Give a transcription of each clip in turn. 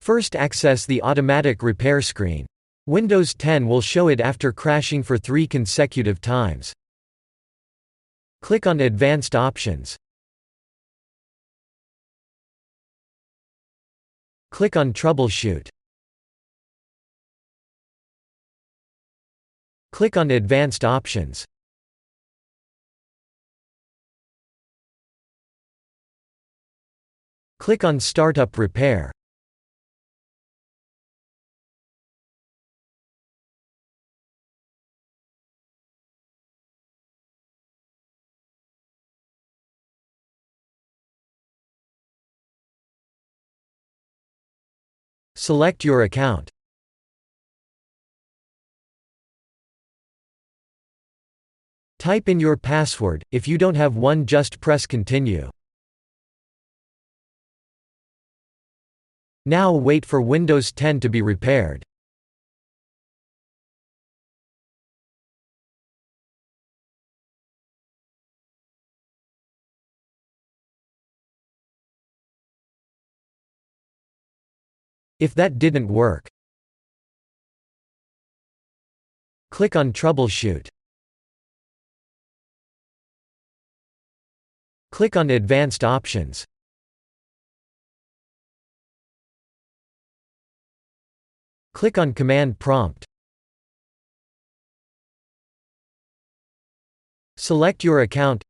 First, access the automatic repair screen. Windows 10 will show it after crashing for 3 consecutive times. Click on Advanced Options. Click on Troubleshoot. Click on Advanced Options. Click on Startup Repair. Select your account. Type in your password. If you don't have one, just press Continue. Now wait for Windows 10 to be repaired. If that didn't work, click on Troubleshoot. Click on Advanced Options. Click on Command Prompt. Select your account.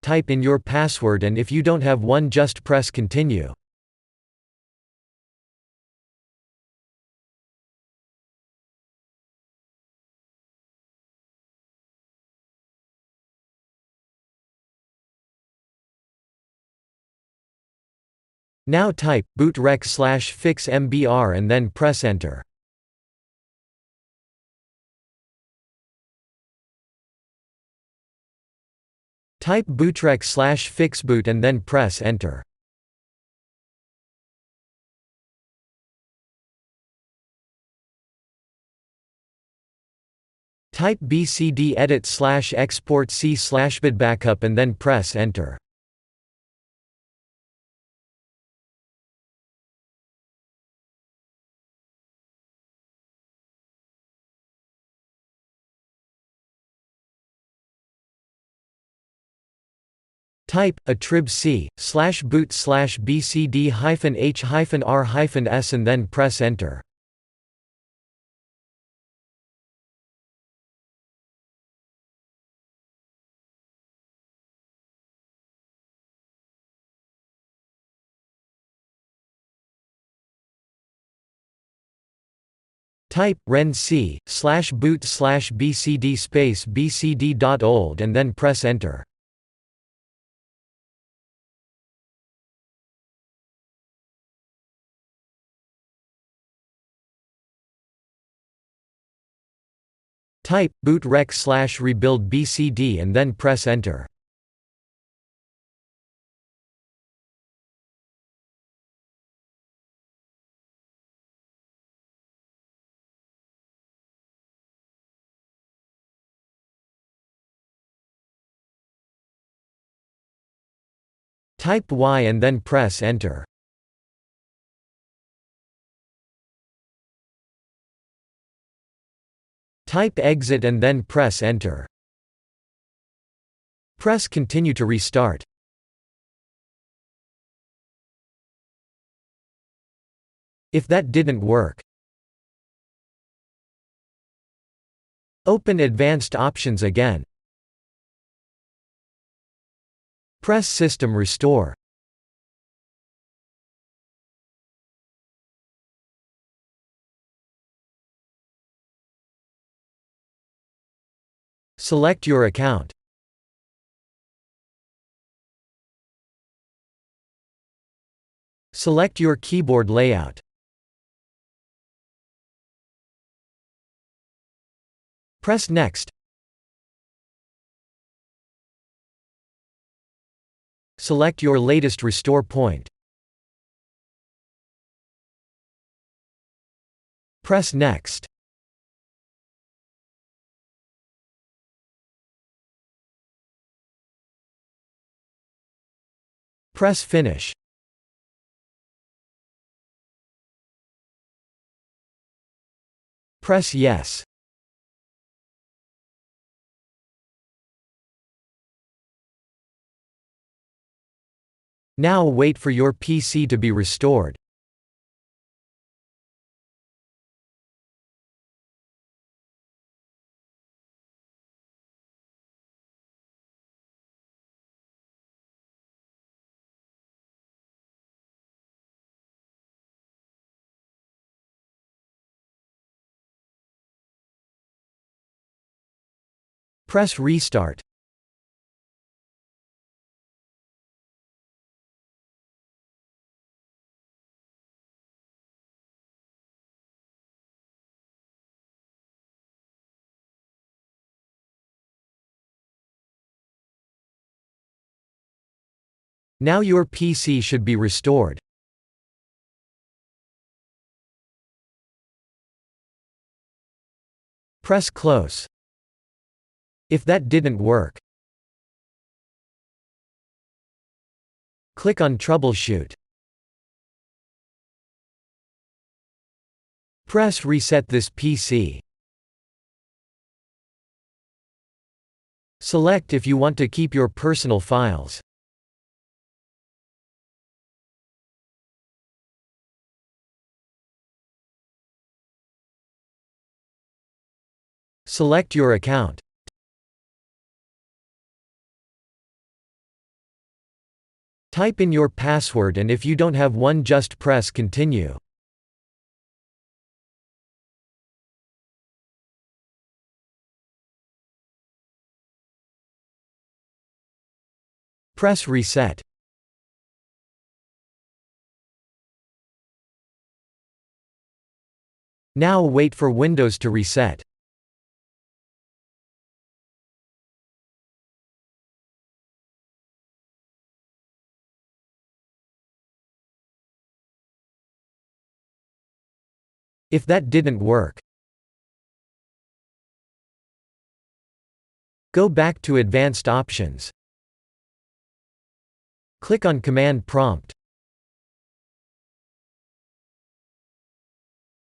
Type in your password, and if you don't have one, just press Continue. Now type bootrec /fixmbr and then press Enter. Type bootrec /fixboot and then press Enter. Type bcdedit /export c/bcdbackup and then press Enter. Type attrib c/boot /bcd-h-r-s and then press Enter. Type ren c/boot /bcd bcd.old and then press Enter. Type bootrec /rebuildbcd and then press Enter. Type Y and then press Enter. Type exit and then press Enter. Press Continue to restart. If that didn't work, open Advanced Options again. Press System Restore. Select your account. Select your keyboard layout. Press Next. Select your latest restore point. Press Next. Press Finish. Press Yes. Now wait for your PC to be restored. Press Restart. Now your PC should be restored. Press Close. If that didn't work, click on Troubleshoot. Press Reset this PC. Select if you want to keep your personal files. Select your account. Type in your password, and if you don't have one, just press Continue. Press Reset. Now wait for Windows to reset. If that didn't work, go back to Advanced Options. Click on Command Prompt.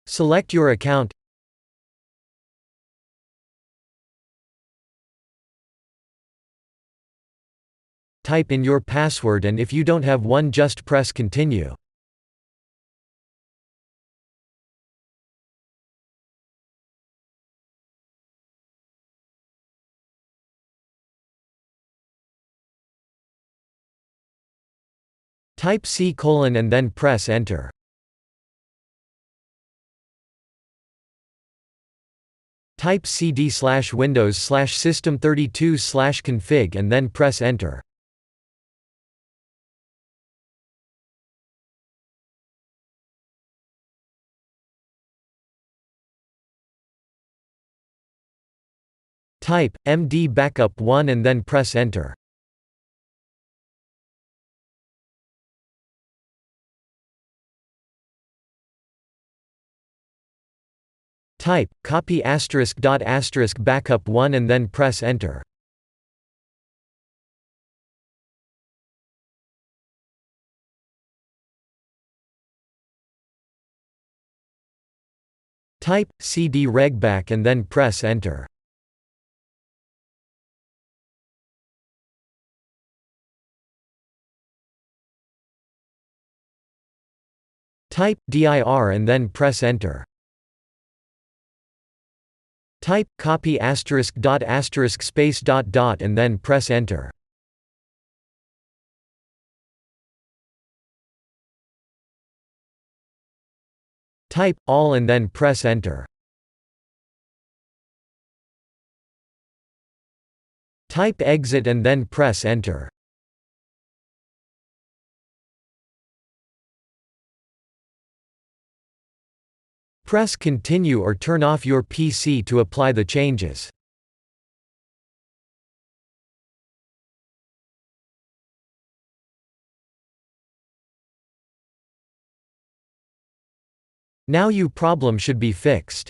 Select your account. Type in your password, and if you don't have one, just press Continue. Type C: and then press Enter. Type cd/windows/system32/config and then press Enter. Type bcdbackup1 and then press Enter. Type copy ***backup1 and then press Enter. Type cd regback and then press Enter. Type dir and then press Enter. Type copy **** space .. and then press Enter. Type all and then press Enter. Type exit and then press Enter. Press Continue or turn off your PC to apply the changes. Now your problem should be fixed.